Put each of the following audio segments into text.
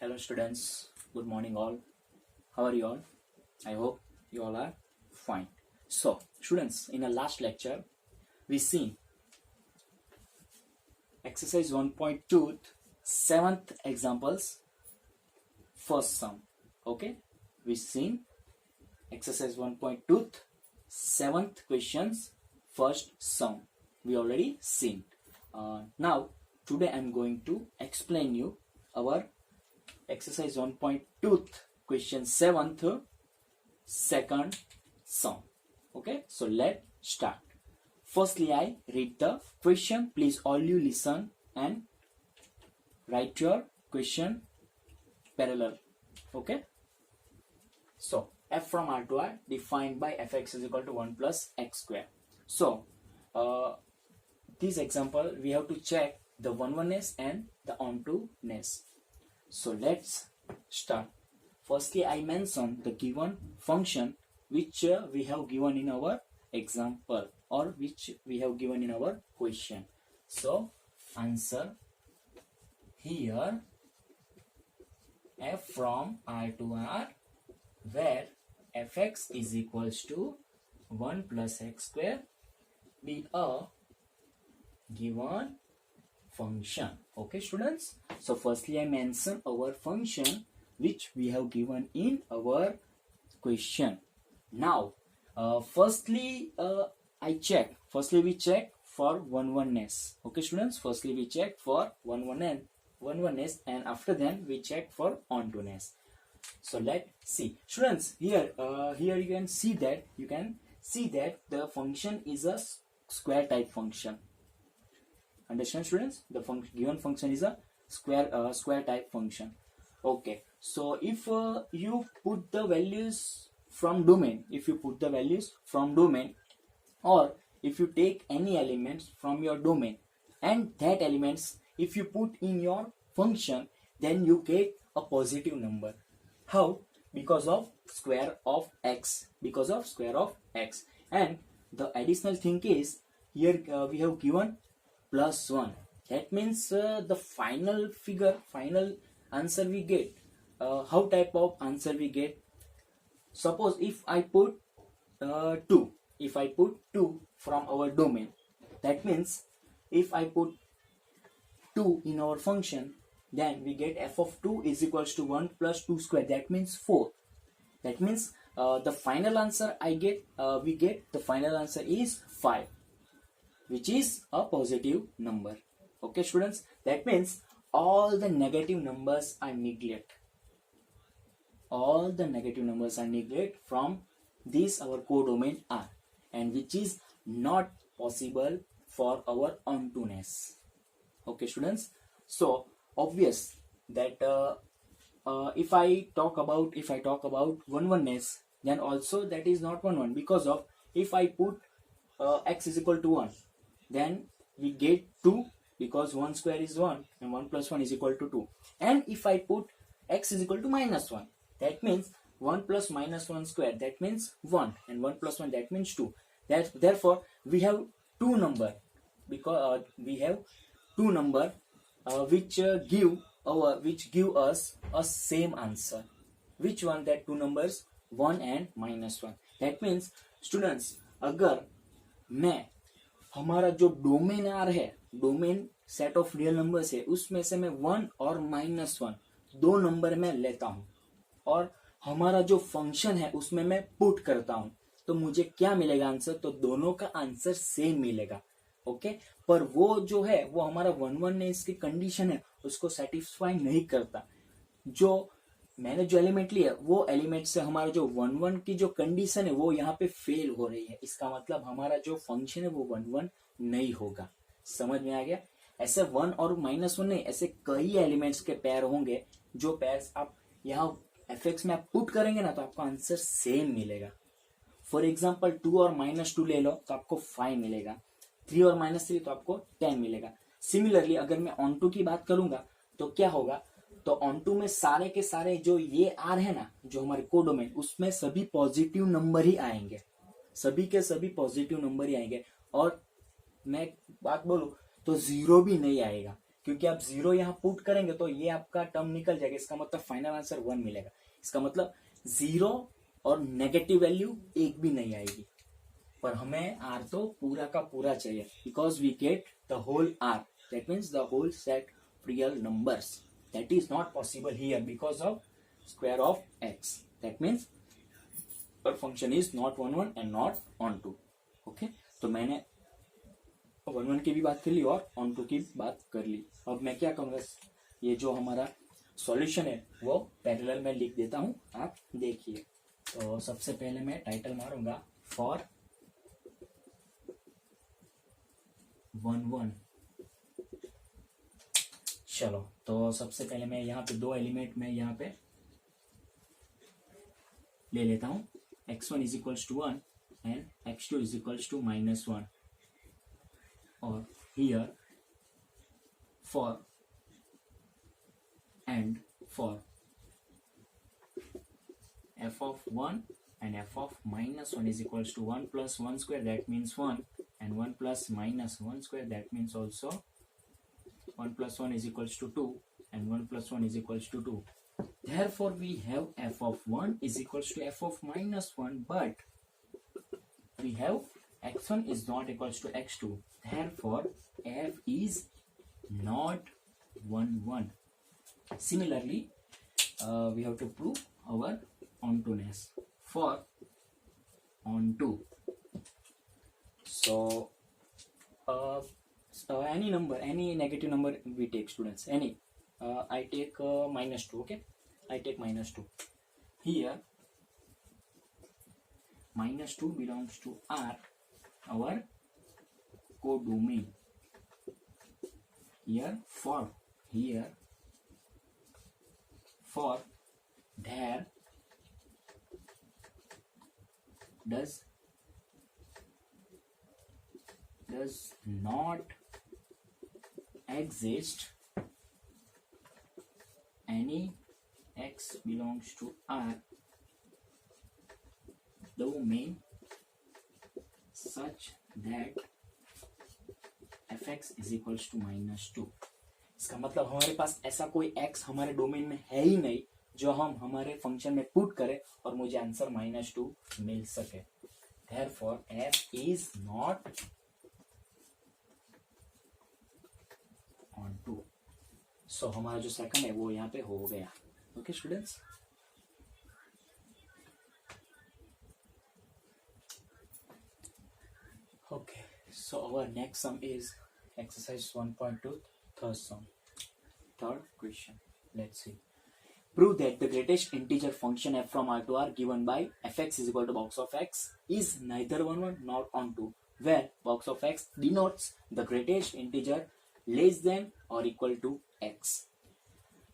Hello students, good morning all. How are you all? I hope you all are fine. So students, in the last lecture, we seen exercise 1.2 seventh examples first sum. Okay, we seen exercise 1.2 seventh questions first sum. We already seen. Now today I'm going to explain you our exercise 1.2 question 7th second sum. Okay, so let's start. Firstly, I read the question. Please all you listen and write your question parallel. Okay, so f from R to R defined by fx is equal to 1 plus x square. So this example we have to check the one-oneness and the onto-ness. So let's start. Firstly, I mention the given function which we have given in our example or which we have given in our question. So answer here f from R to R where fx is equals to 1 plus x square be a given function. Okay students, so firstly I mention our function which we have given in our question. Now firstly we check for one-oneness. Okay students, firstly we check for one-oneness and after then we check for onto-ness. So let's see students, here you can see that the function is a square type function. Understand students, the given function is a square type function. Okay, so if you put the values from domain, or if you take any elements from your domain and that elements if you put in your function, then you get a positive number. How? Because of square of x, and the additional thing is here we have given plus 1. That means the final answer we get. How type of answer we get? Suppose if I put 2, from our domain, that means if I put 2 in our function, then we get f of 2 is equals to 1 plus 2 square. That means 4. That means the final answer the final answer is 5, which is a positive number. Okay students, that means all the negative numbers are neglect. From this our codomain R, and which is not possible for our onto-ness. Okay students, so obvious that if I talk about one-oneness, then also that is not one, because of if I put x is equal to 1, then we get 2, because 1 square is 1 and 1 plus 1 is equal to 2. And if I put x is equal to minus 1, that means 1 plus minus 1 square, that means 1, and 1 plus 1, that means 2. Therefore we have two number, because which give us a same answer. Which one? That two numbers 1 and minus 1. That means students, अगर मैं हमारा जो domain are है, domain set of real numbers है, उसमें से मैं 1 और माइनस 1 दो नंबर में लेता हूं और हमारा जो फंक्शन है उसमें मैं पुट करता हूं, तो मुझे क्या मिलेगा आंसर? तो दोनों का आंसर सेम मिलेगा. ओके, पर वो जो है वो हमारा 1-1 की कंडीशन है उसको सेटिस्फाई नहीं करता. जो मैंने जो एलिमेंट लिया वो एलिमेंट से हमारा जो 1-1 की जो कंडीशन है वो यहाँ पे फेल हो रही है. इसका मतलब हमारा जो फंक्शन है वो 1-1 नहीं होगा. समझ में आ गया? ऐसे 1 और माइनस 1 नहीं, ऐसे कई एलिमेंट्स के पेयर होंगे. जो पेयर्स आप यहाँ fx में आप पुट करेंगे ना, तो आपको आंसर सेम मिलेगा. फॉर एग्जाम्पल 2 और माइनस 2 ले लो तो आपको 5 मिलेगा. 3 और माइनस 3 तो आपको 10 मिलेगा. सिमिलरली अगर मैं ऑन टू की बात करूंगा तो क्या होगा? तो ऑन टू में सारे के सारे जो ये आर है ना, जो हमारे कोडोमेन, उसमें सभी पॉजिटिव नंबर ही आएंगे. सभी के सभी पॉजिटिव नंबर ही आएंगे. और मैं बात बोलूं तो जीरो भी नहीं आएगा, क्योंकि आप 0 यहाँ पुट करेंगे तो ये आपका टर्म निकल जाएगा, इसका मतलब फाइनल आंसर 1 मिलेगा। इसका मतलब 0 और नेगेटिव वैल्यू एक भी नहीं आएगी, पर हमें आर तो पूरा का पूरा चाहिए, because we get the whole R, that means the whole set real numbers. That is not possible here because of square of x. दैट मीन्स our function is not 1 1 and not on 2। Okay, तो मैंने 1 1 की भी बात कर ली और on 2 की बात कर ली। अब मैं क्या करूँगा, ये जो हमारा सॉल्यूशन है वो पैरेलल में लिख देता हूँ, आप देखिए। तो सबसे पहले मैं टाइटल मारूंगा फॉर 1 1। चलो, तो सबसे पहले मैं यहाँ पे 2 एलिमेंट में यहाँ पे ले लेता हूँ, x1 is equals to 1 and x2 is equals to -1, और here for and for f of 1 and f of -1 is equals to 1 plus 1 square, that means 1, and 1 plus -1 square, that means also 1 plus 1 is equals to 2, and 1 plus 1 is equals to 2. Therefore, we have f of 1 is equals to f of -1, but we have x1 is not equals to x2. Therefore, f is not 1 1. Similarly, we have to prove our ontoness for onto. So, any number, any negative number we take, students. Any. I take -2, okay? I take -2. Here, -2 belongs to R, our codomain. Here, for there does not exist any x belongs to R domain such that fx is equals to -2। इसका मतलब हमारे पास ऐसा कोई x हमारे domain में है ही नहीं जो हम हमारे फंक्शन में पुट करें और मुझे आंसर -2 मिल सके। Therefore, f is not on 2। सो हमारा जो सेकंड है वो यहाँ पे हो गया। Okay students, okay, so our next sum is exercise 1.2, third sum, third question. Let's see, prove that the greatest integer function f from R to R given by fx is equal to box of x is neither 1 1 nor on 2, where box of x denotes the greatest integer less than or equal to x।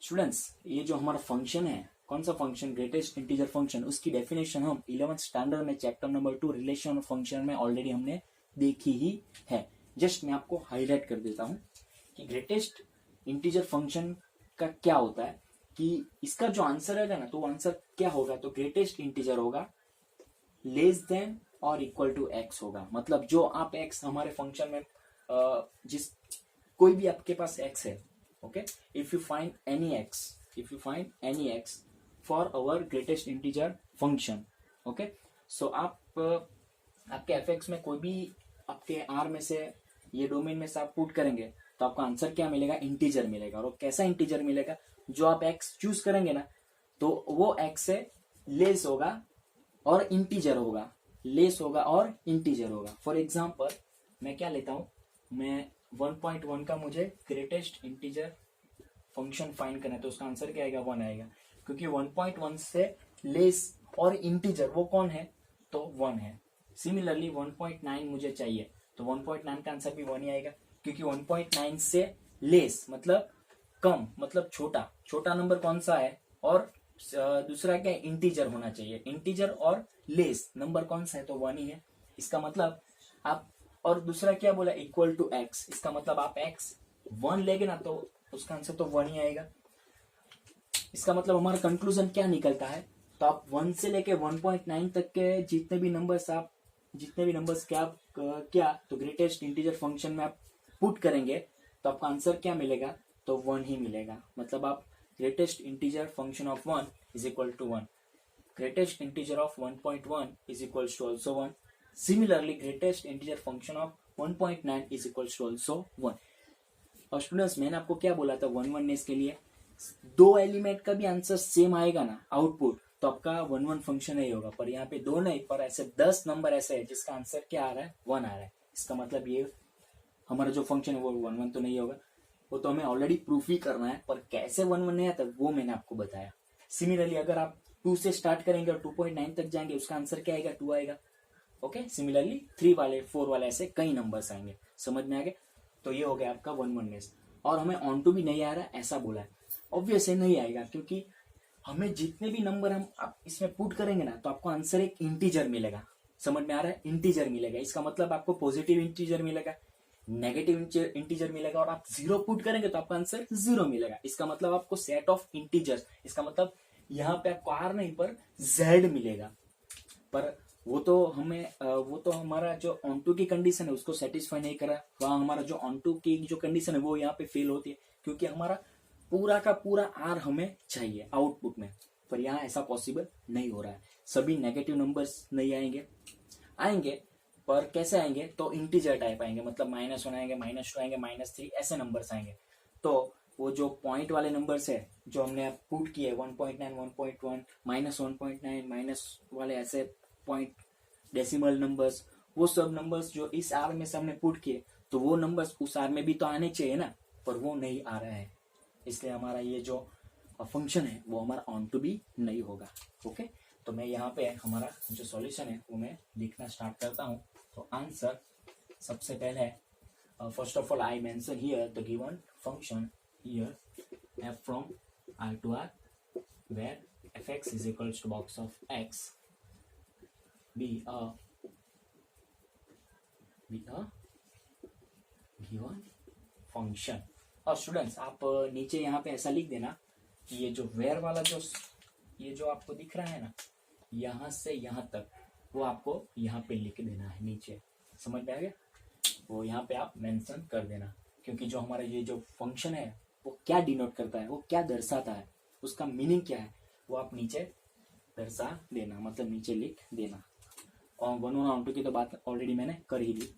Students, ये जो हमारा function है, कौन सा function, greatest integer function, उसकी definition हम 11th standard में chapter number 2 relation function में ऑलरेडी हमने देखी ही है। जस्ट मैं आपको हाईलाइट कर देता हूँ कि ग्रेटेस्ट इंटीजर फंक्शन का क्या होता है, कि इसका जो आंसर है ना, तो आंसर क्या होगा, तो ग्रेटेस्ट इंटीजर होगा लेस देन और इक्वल टू एक्स होगा। मतलब जो आप एक्स हमारे फंक्शन में जिस कोई भी आपके पास एक्स है, okay, if you find any x for our greatest integer function, okay, so आप आपके एफ एक्स में कोई भी आपके आर में से ये डोमेन में से आप पुट करेंगे तो आपका आंसर क्या मिलेगा, इंटीजर मिलेगा। और कैसा इंटीजर मिलेगा, जो आप एक्स चूज करेंगे ना तो वो एक्स से लेस होगा और इंटीजर होगा, लेस होगा और इंटीजर होगा। फॉर एग्जांपल मैं क्या लेता हूं, मैं 1.1 का मुझे ग्रेटेस्ट इंटीजर फंक्शन फाइंड करना है, तो उसका आंसर क्या आएगा, 1 आएगा, क्योंकि 1.1 से लेस और इंटीजर वो कौन है, तो 1 है। सिमिलरली 1.9 मुझे चाहिए, तो 1.9 का आंसर भी 1 ही आएगा, क्योंकि 1.9 से लेस मतलब कम, मतलब छोटा नंबर कौन सा है, और दूसरा क्या, इंटीजर होना चाहिए। इंटीजर और लेस नंबर कौन सा है, तो 1 ही है। इसका मतलब आप, और दूसरा क्या बोला, इक्वल टू एक्स, इसका मतलब आप एक्स 1 लेंगे ना तो उसका आंसर तो 1 ही आएगा। इसका मतलब हमारा कंक्लूजन क्या निकलता है, तो आप 1 से लेके 1.9 तक के जितने भी नंबर्स क्या तो ग्रेटेस्ट इंटीजर फंक्शन में आप पुट करेंगे तो आपका आंसर क्या मिलेगा, तो 1 ही मिलेगा, मतलब आप greatest integer function of 1 is equal to 1, greatest integer of 1.1 is equals to also 1. Similarly, greatest integer function of 1.9 is equals to also 1. और स्टूडेंट्स मैंने आपको क्या बोला था 1 के लिए, दो एलिमेंट का भी आंसर सेम आएगा ना आउटपुट, तो आपका 1 फंक्शन नहीं होगा। पर यहाँ पे दो नहीं, पर ऐसे 10 नंबर ऐसे है जिसका आंसर क्या आ रहा है 1 आ रहा है। इसका मतलब ये हमारा जो फंक्शन है वो 1 तो नहीं होगा, वो तो हमें ऑलरेडी प्रूफ ही करना है, पर कैसे 1 नहीं आता वो मैंने आपको बताया। सिमिलरली अगर आप 2 से स्टार्ट करेंगे और 2.9 तक जाएंगे, उसका आंसर क्या आएगा 2 आएगा। ओके, सिमिलरली 3 वाले 4 वाले ऐसे कई नंबर्स आएंगे। समझ में आ गया? तो ये हो गया आपका 1 और हमें ऑन टू भी नहीं आ रहा है ऐसा बोला है। ऑब्वियसली नहीं आएगा, क्योंकि हमें जितने भी नंबर हम आप इसमें पुट करेंगे ना, तो आपको आंसर एक इंटीजर मिलेगा। समझ में आ रहा है? इंटीजर मिलेगा, इसका मतलब आपको पॉजिटिव इंटीजर मिलेगा, नेगेटिव इंटीजर मिलेगा, और आप 0 पुट करेंगे तो आपका आंसर 0 मिलेगा। इसका मतलब आपको सेट ऑफ इंटीजर्स, इसका मतलब यहाँ पे आपको आर नहीं पर जेड मिलेगा। पर वो तो हमारा जो ऑन टू की कंडीशन है उसको सेटिस्फाई नहीं करा, वहां हमारा जो ऑन टू की जो कंडीशन है वो यहाँ पे फेल होती है, क्योंकि हमारा पूरा का पूरा आर हमें चाहिए आउटपुट में। पर यहाँ ऐसा पॉसिबल नहीं हो रहा है, सभी नेगेटिव नंबर्स नहीं आएंगे पर कैसे आएंगे, तो इंटीजर टाइप आएंगे, मतलब -1 आएंगे, -2 आएंगे, -3 ऐसे नंबर्स आएंगे। तो वो जो पॉइंट वाले नंबर्स है जो हमने पुट किए 1.9, 1.1, -1.9 माइनस वाले ऐसे पॉइंट डेसिमल नंबर्स, वो सब नंबर्स जो इस आर में से हमने पुट किए, तो वो नंबर्स उस आर में भी तो आने चाहिए ना, पर वो नहीं आ रहा है। इसलिए हमारा ये जो फंक्शन है वो हमारा ऑन टू भी नहीं होगा। ओके, तो मैं यहाँ पे हमारा जो सॉल्यूशन है वो मैं लिखना स्टार्ट करता हूँ। तो आंसर सबसे पहले first of all I mention here the given function here f from R to R, where fx is equals to box of x be a given function। और स्टूडेंट्स आप नीचे यहाँ पे ऐसा लिख देना कि ये जो where वाला ये जो आपको दिख रहा है ना, यहाँ से यहाँ तक, वो आपको यहाँ पे लिख देना है नीचे। समझ में आ गया? वो यहाँ पे आप मेंशन कर देना, क्योंकि जो हमारा ये जो फंक्शन है वो क्या डिनोट करता है, वो क्या दर्शाता है, उसका मीनिंग क्या है, वो आप नीचे दर्शा देना, मतलब नीचे लिख देना। और 1 और 2 की तो बात ऑलरेडी मैंने कर ही ली।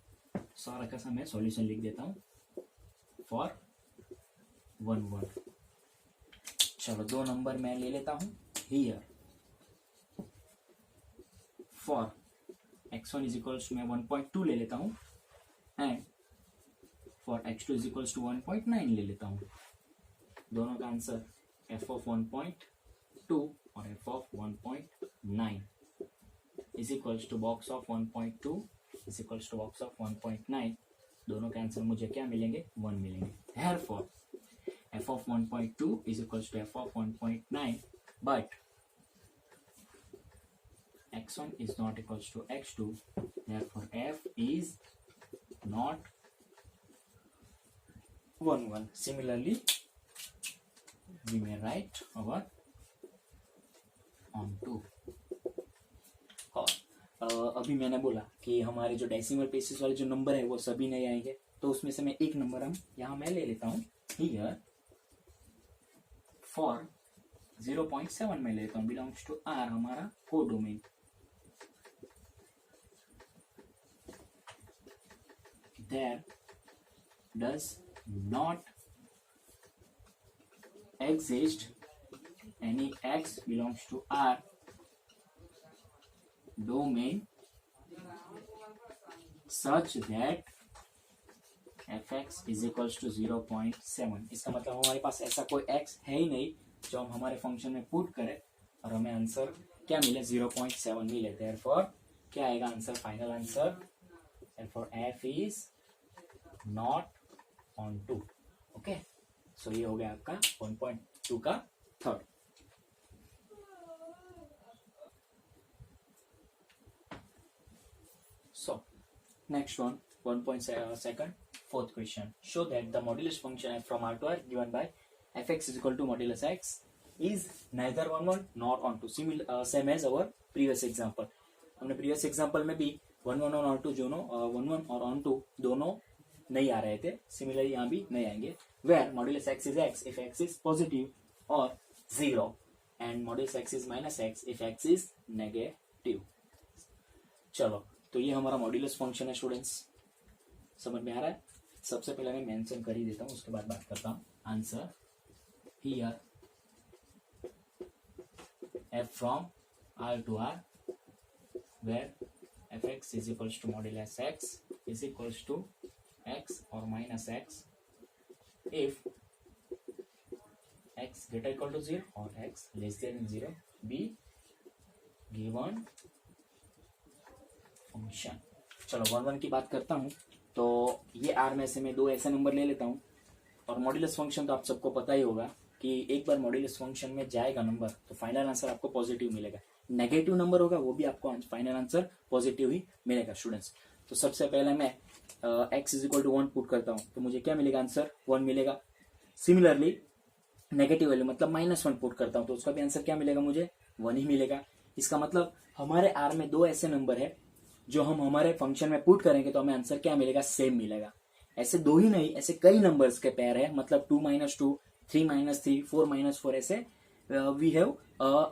सारा का सा मैं सॉल्यूशन लिख देता हूँ फॉर 1 चलो 2 नंबर मैं ले लेता हूँ here. For x1 is equals to मैं 1.2 ले लेता हूँ, and for x2 is equals to 1.9 ले लेता हूँ। दोनों का आंसर f of 1.2 और f of 1.9 is equals to box of 1.2 is equals to box of 1.9। दोनों के आंसर मुझे क्या मिलेंगे 1 मिलेंगे। Therefore f of 1.2 is equals to f of 1.9, but x1 is not equals to x2, therefore f is not 1. Similarly, we may write our onto। और अभी मैंने बोला कि हमारे जो डेसिमल प्लेसेस वाले जो नंबर है वो सभी नहीं आएंगे, तो उसमें से मैं एक नंबर यहाँ मैं ले लेता हूँ हियर फॉर 0.7 में लेता हूँ, बिलोंग्स टू आर, हमारा codomain. There does not exist any x belongs to R domain such that fx is equals to 0.7। इसका मतलब हमारे पास ऐसा कोई x है ही नहीं जो हम हमारे फंक्शन में पुट करें और हमें आंसर क्या मिले 0.7 मिले। Therefore क्या आएगा answer, final answer, therefore f is not onto। Okay, so ये हो गया आपका 1.2 का third. So next one 1.2 fourth question, show that the modulus function f from R to R given by fx is equal to modulus x is neither 1 nor onto, same as our previous example। हमने previous example में भी 1 और onto दोनों 1 और onto दोनों नहीं आ रहे थे, सिमिलरली यहाँ भी नहीं आएंगे। Where modulus x is x if x is positive और 0 and modulus x is minus x if x is negative. चलो, तो ये हमारा मॉड्यूलस फंक्शन है स्टूडेंट्स, समझ में आ रहा है। सबसे पहले मैं मेंशन कर ही देता हूँ, उसके बाद बात करता हूँ। Answer here f from R to R where fx is equals to modulus x is equals to x or minus x if x greater equal to 0 or x less than 0 be given function। चलो 1 1 की बात करता हूँ। तो ये R में से मैं 2 ऐसे नंबर ले लेता हूँ, और मॉड्यूलस फंक्शन तो आप सबको पता ही होगा कि एक बार मॉड्यूलस फंक्शन में जाएगा नंबर तो फाइनल आंसर आपको पॉजिटिव मिलेगा। नेगेटिव नंबर होगा वो भी आपको फाइनल आंसर पॉजिटिव ही मिलेगा स्टूडेंट्स। तो सबसे पहले मैं x is equal to 1 put करता हूँ, तो मुझे क्या मिलेगा, आंसर 1 मिलेगा। सिमिलरली नेगेटिव वैल्यू मतलब -1 पुट करता हूँ, तो उसका भी आंसर क्या मिलेगा, मुझे 1 ही मिलेगा। इसका मतलब हमारे R में 2 ऐसे नंबर है जो हम हमारे फंक्शन में पुट करेंगे तो हमें आंसर क्या मिलेगा, सेम मिलेगा। ऐसे 2 ही नहीं, ऐसे कई नंबर्स के पेयर है, मतलब 2 - 2, 3 - 3, 4 - 4, ऐसे we have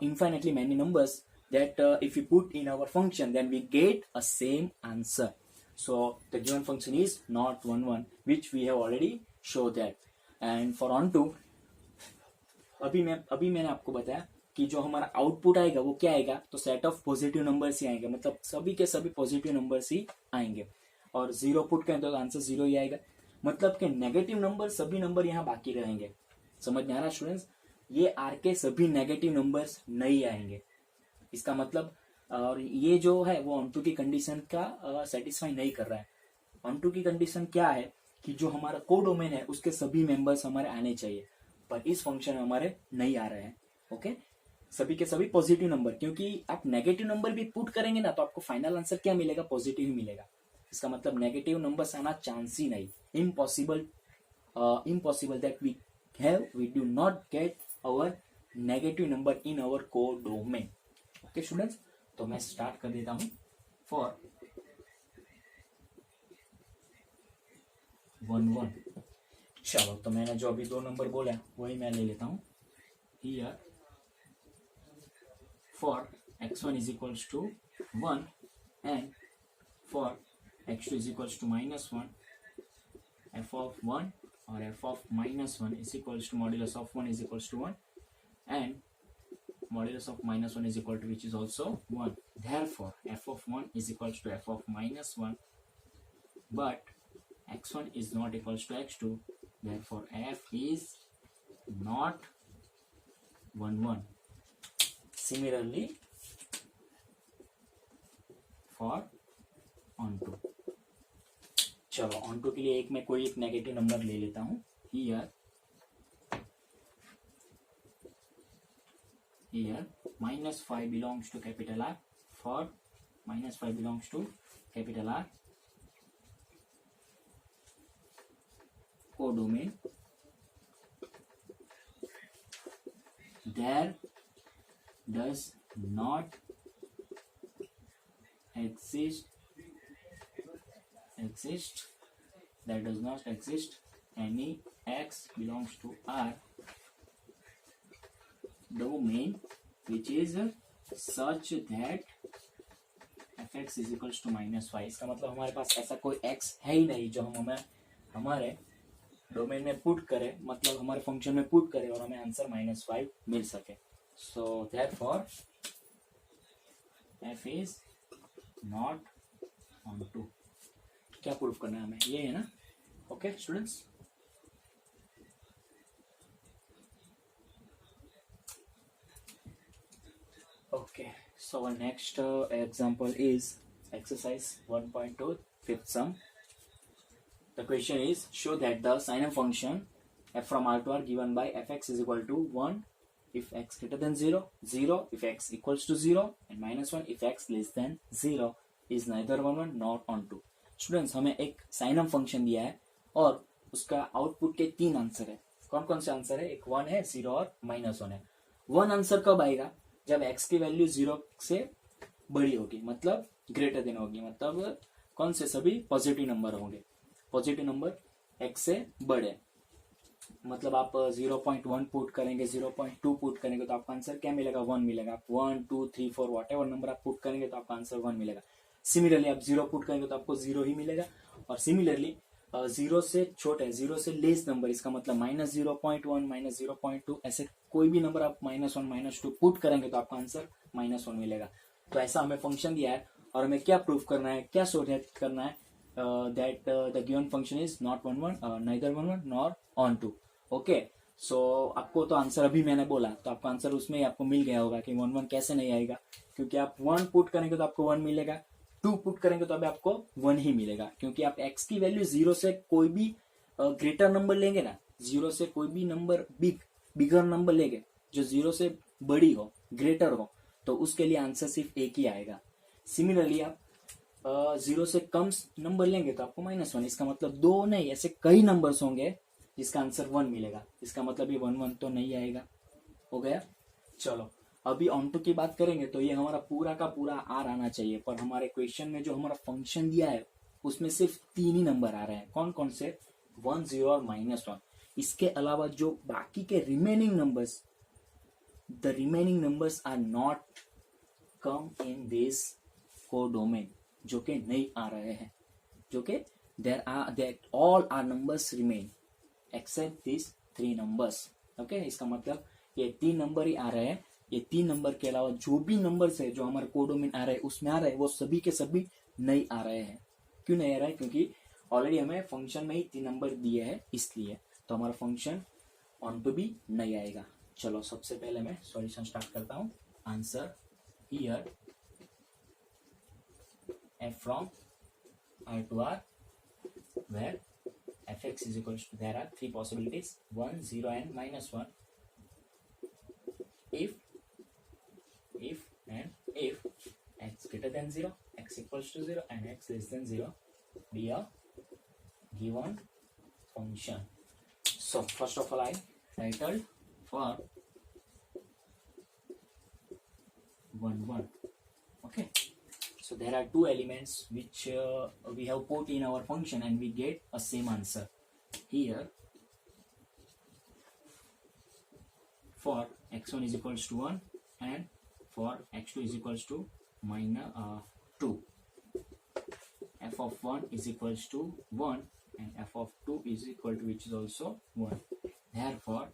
infinitely many numbers that if we put in our function then we get a same answer. So the given function is not 1 1 which we have already showed that. And for on to अभी मैंने आपको बताया कि जो हमारा output आएगा वो क्या आएगा, तो सेट ऑफ पॉजिटिव नंबर्स ही आएंगे, मतलब सभी के सभी पॉजिटिव नंबर्स ही आएंगे। और 0 पुट करें तो आंसर 0 ही आएगा, मतलब कि नेगेटिव नंबर सभी नंबर यहाँ बाकी रहेंगे। समझ में आ रहा है स्टूडेंट्स, ये आर के सभी नेगेटिव नंबर्स नहीं आएंगे। इसका मतलब और ये जो है वो ऑन टू की कंडीशन का सेटिस्फाई नहीं कर रहा है। ऑन टू की कंडीशन क्या है कि जो हमारा कोडोमेन है उसके सभी मेंबर्स हमारे आने चाहिए, पर इस फंक्शन में हमारे नहीं आ रहे हैं। ओके, सभी के सभी पॉजिटिव नंबर, क्योंकि आप नेगेटिव नंबर भी पुट करेंगे ना तो आपको फाइनल आंसर क्या मिलेगा, पॉजिटिव ही मिलेगा। इसका मतलब नेगेटिव नंबर्स आना चांस ही नहीं, impossible that we do not get our negative number in our codomain। Okay students, तो मैं स्टार्ट कर देता हूं। फॉर 1 1, चलो तो मैंने जो अभी 2 नंबर बोला वही मैं ले लेता हूं। Here for x1 is equals to 1 and for x2 is equals to -1, f of 1 or f of -1 is equals to modulus of 1 is equals to 1 and modulus of -1 is equal to which is also 1. Therefore f of 1 is equals to f of -1, but x1 is not equals to x2, therefore f is not 1 1. Similarly for onto, चलो onto के लिए मैं कोई एक negative number ले लेता हूं। here -5 belongs to capital R, for -5 belongs to capital R codomain, there does not exist any x belongs to R domain which is such that fx is equals to -5। इसका मतलब हमारे पास ऐसा कोई x है ही नहीं जो हम हमारे डोमेन में पुट करें, मतलब हमारे फंक्शन में पुट करें और हमें आंसर -5 मिल सके। सो therefore f is not onto। क्या प्रूफ करना है हमें, ये है ना। Okay students, okay, so our next example is exercise 1.2 fifth sum. The question is, show that the sine function f from R to R given by fx is equal to 1 if x greater than 0, 0 if x equals to 0 and -1 if x less than 0 is neither 1 1 nor onto। Students, हमें एक साइनम function दिया है और उसका output के 3 answer है। कौन कौन से आंसर है, एक 1 है, 0 और -1 है। 1 आंसर कब आएगा, जब x की वैल्यू 0 से बड़ी होगी, मतलब ग्रेटर देन होगी, मतलब कौन से सभी पॉजिटिव नंबर होंगे। पॉजिटिव नंबर x से बड़े, मतलब आप 0.1 पुट करेंगे, 0.2 पुट करेंगे तो आपका आंसर क्या मिलेगा, 1 मिलेगा। आप 1 2 3 4 वॉट एवर नंबर आप पुट करेंगे तो आपका आंसर 1 मिलेगा। सिमिलरली आप 0 पुट करेंगे तो आपको 0 ही मिलेगा। और सिमिलरली 0 से छोटे, 0 से लेस नंबर, इसका मतलब -0.1 -0.2 ऐसे कोई भी नंबर आप -1 -2 पुट करेंगे तो आपका आंसर -1 मिलेगा। तो ऐसा हमें फंक्शन दिया है और हमें क्या प्रूफ करना है, क्या शो करना है, that the given function is not 1 1, neither 1 1 nor onto 2। Okay, so आपको तो आंसर अभी मैंने बोला तो आपका आंसर उसमें ही आपको मिल गया होगा कि 1 1 कैसे नहीं आएगा, क्योंकि आप 1 पुट करेंगे तो आपको 1 मिलेगा, 2 पुट करेंगे तो अभी आपको 1 ही मिलेगा, क्योंकि आप x की वैल्यू 0 से कोई भी ग्रेटर नंबर लेंगे ना, 0 से कोई भी नंबर बिगर नंबर लेंगे जो 0 से बड़ी हो, ग्रेटर हो, तो उसके लिए आंसर सिर्फ एक ही आएगा। सिमिलरली आप 0 से कम नंबर लेंगे तो आपको -1, इसका मतलब 2 नहीं, ऐसे कई नंबर्स होंगे जिसका आंसर 1 मिलेगा, इसका मतलब ये 1 1 तो नहीं आएगा। हो गया। चलो अभी ऑन टू की बात करेंगे तो ये हमारा पूरा का पूरा आर आना चाहिए, पर हमारे क्वेश्चन में जो हमारा फंक्शन दिया है उसमें सिर्फ 3 ही नंबर आ रहे हैं। कौन कौन से, 1 0 और -1। इसके अलावा जो बाकी के remaining numbers, the remaining numbers are not come in this codomain, जो कि नहीं आ रहे हैं, जो कि that all our numbers remain except these 3 numbers। Okay, इसका मतलब ये 3 नंबर ही आ रहे हैं। ये 3 नंबर के अलावा जो भी नंबर्स है जो हमारे कोडोमेन आ रहे हैं उसमें आ रहे हैं, वो सभी के सभी नहीं आ रहे हैं। क्यों नहीं आ रहा है, क्योंकि ऑलरेडी हमें फंक्शन में ही 3 नंबर दिए हैं, इसलिए तो हमारा फंक्शन ऑन टू भी नहीं आएगा। चलो सबसे पहले मैं सॉल्यूशन स्टार्ट करता हूँ। Answer here f from R to R, where fx is equals to, there are 3 possibilities, 1 0 and -1, if x greater than 0, x equals to 0 and x less than 0 be a given function. So first of all I titled for 1 1. Okay, so there are 2 elements which we have put in our function and we get a same answer. Here for x1 is equals to 1 and for x2 is equals to -2, f of 1 is equals to 1 and f of 2 is equal to, which is also 1. Therefore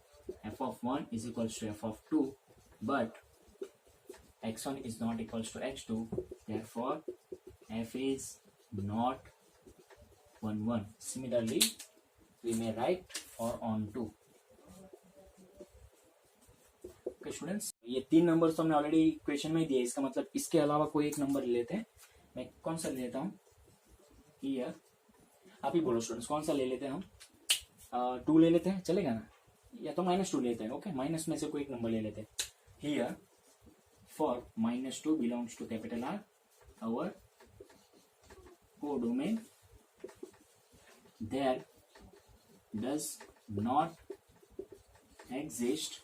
f of 1 is equals to f of 2, but x1 is not equals to x2, therefore f is not 1 1. Similarly we may write for on 2. Okay students, ये 3 numbers तो हमने already question में दिए, इसका मतलब इसके अलावा कोई एक नंबर ले लेते हैं। मैं कौन सा ले लेता हूँ, हियर आप ही बोलो स्टूडेंट्स, कौन सा ले लेते हैं हम, 2 ले लेते हैं, चलेगा ना, या तो -2 लेते हैं। ओके, माइनस में से कोई एक नंबर ले लेते हैं। Here for -2 belongs to capital R, our codomain, there does not exist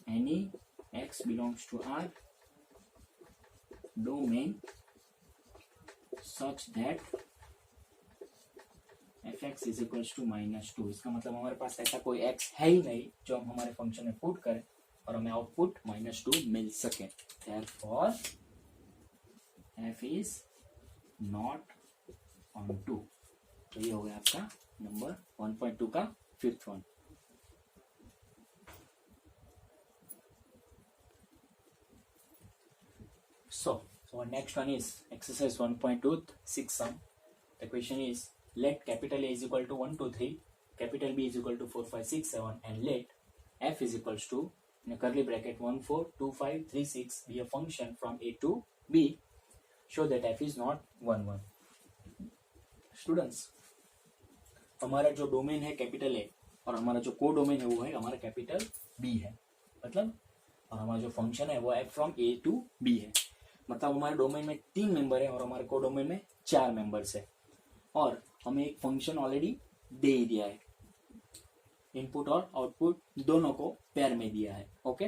any x belongs to R domain such that fx is equals to -2। इसका मतलब हमारे पास ऐसा कोई x है ही नहीं जो हम हमारे फंक्शन में पुट करें और हमें आउटपुट -2 मिल सके। Therefore f is not on 2। तो ये हो गया आपका नंबर 1.2 का 5th one. So our next one is exercise 1.2 6th sum. The question is, let capital A is equal to 1 2 3, capital B is equal to 4 5 6 7, and let f is equals to, in a curly bracket, 1 4 2 5 3 6 be a function from A to B. Show that f is not 1 1. Students, हमारा जो domain है capital A और हमारा जो को domain है वो है हमारा कैपिटल बी है, मतलब और हमारा जो फंक्शन है वो f from A to B है। मतलब हमारे डोमेन में 3 मेंबर है और हमारे को डोमेन में 4 मेंबर्स है, और हमें एक फंक्शन ऑलरेडी दे ही दिया है, इनपुट और आउटपुट दोनों को पेयर में दिया है। ओके,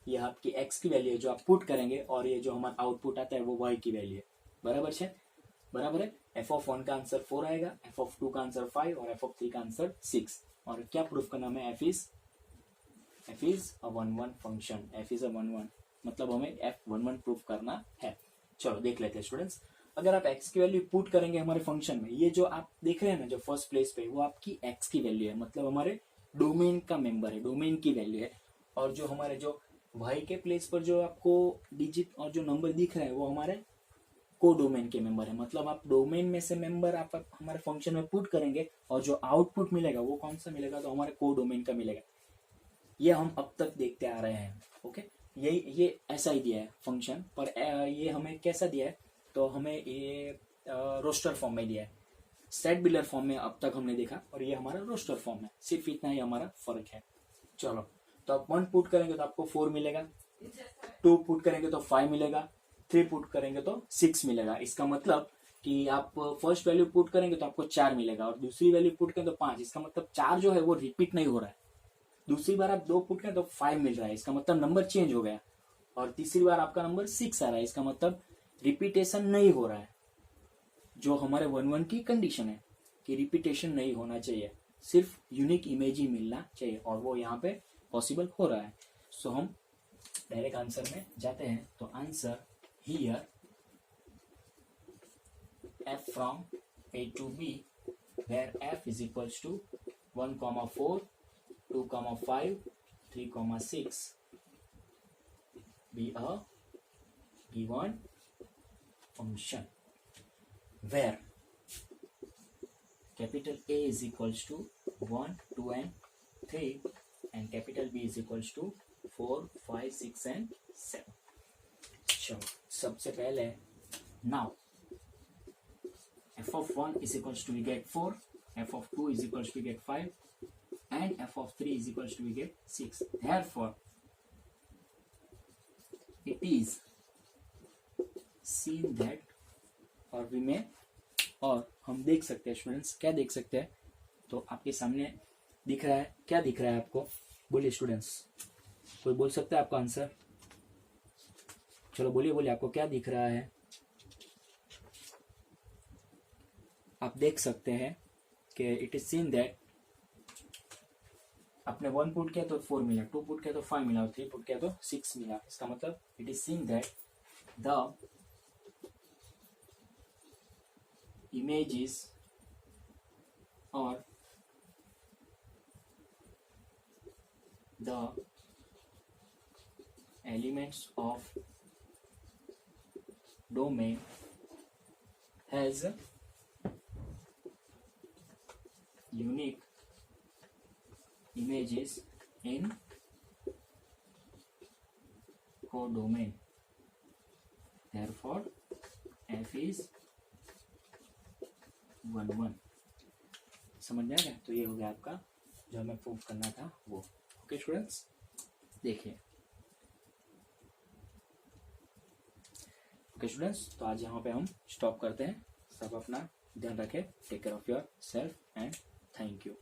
ये आपकी x की वैल्यू है जो आप पुट करेंगे और ये जो हमारा आउटपुट आता है वो y की वैल्यू है, बराबर है। बराबर है। f(1) का आंसर 4 आएगा, f(2) का आंसर 5 और f(3) का आंसर 6। और क्या प्रूफ करना हमें, f is a 1-1 function, f is a 1-1 मतलब हमें f11 प्रूफ करना है। चलो देख लेते हैं स्टूडेंट्स। अगर आप x की वैल्यू पुट करेंगे हमारे फंक्शन में, ये जो आप देख रहे हैं ना जो फर्स्ट प्लेस पे, वो आपकी x की वैल्यू है, मतलब हमारे डोमेन का मेंबर है, डोमेन की वैल्यू है। और जो हमारे जो y के प्लेस पर जो आपको डिजिट और जो नंबर दिख रहा है वो हमारे को डोमेन के मेंबर है, मतलब आप डोमेन में से मेंबर आप हमारे फंक्शन में पुट करेंगे और जो आउटपुट मिलेगा वो कौन सा मिलेगा, तो हमारे को डोमेन का मिलेगा। ये हम अब तक देखते आ रहे हैं। ओके, ये ऐसा ही दिया है फंक्शन, पर ये हमें कैसा दिया है, तो हमें ये रोस्टर फॉर्म में दिया है। सेट बिलर फॉर्म में अब तक हमने देखा, और ये हमारा रोस्टर फॉर्म है, सिर्फ इतना ही हमारा फर्क है। चलो, तो आप 1 पुट करेंगे तो आपको 4 मिलेगा, 2 पुट करेंगे तो 5 मिलेगा, 3 पुट करेंगे तो 6 मिलेगा। इसका मतलब कि आप फर्स्ट वैल्यू पुट करेंगे तो आपको 4 मिलेगा, और दूसरी वैल्यू पुट करेंगे तो 5। इसका मतलब 4 जो है वो रिपीट नहीं हो रहा है। दूसरी बार आप 2 पुट करें तो 5 मिल रहा है, इसका मतलब नंबर चेंज हो गया। और तीसरी बार आपका नंबर 6 आ रहा है, इसका मतलब रिपीटेशन नहीं हो रहा है, जो हमारे 1-1 की कंडीशन है कि रिपीटेशन नहीं होना चाहिए, सिर्फ यूनिक इमेज ही मिलना चाहिए, और वो यहाँ पे पॉसिबल हो रहा है। सो हम डायरेक्ट आंसर में जाते हैं। तो answer here f from a to b, where f is equals to 1,4, 2,5, 3,6 be a given function where capital A is equals to 1, 2 and 3 and capital B is equals to 4, 5, 6 and 7. चलो, सबसे पहले now f of 1 is equals to we get 4, f of 2 is equals to we get 5 and f of 3 is equals to we get 6. Therefore it is seen that, और we may, और हम देख सकते हैं students, क्या देख सकते हैं, तो आपके सामने दिख रहा है, क्या दिख रहा है आपको, बोलिए स्टूडेंट्स, कोई बोल सकता है आपका आंसर, चलो बोलिए बोलिए, आपको क्या दिख रहा है। आप देख सकते हैं कि इट इज सीन दैट आपने 1 पुट किया तो 4 मिला, 2 पुट किया तो 5 मिला, और 3 पुट किया तो 6 मिला। इसका मतलब it is seen that the images or the elements of domain has unique images in codomain. Therefore f is 1-1। समझ में आ गया? तो ये हो गया आपका जो हमें प्रूव करना था वो। ओके स्टूडेंट्स, देखिए। ओके स्टूडेंट्स, तो आज यहाँ पे हम स्टॉप करते हैं। सब अपना ध्यान रखें, take care of your self and thank you.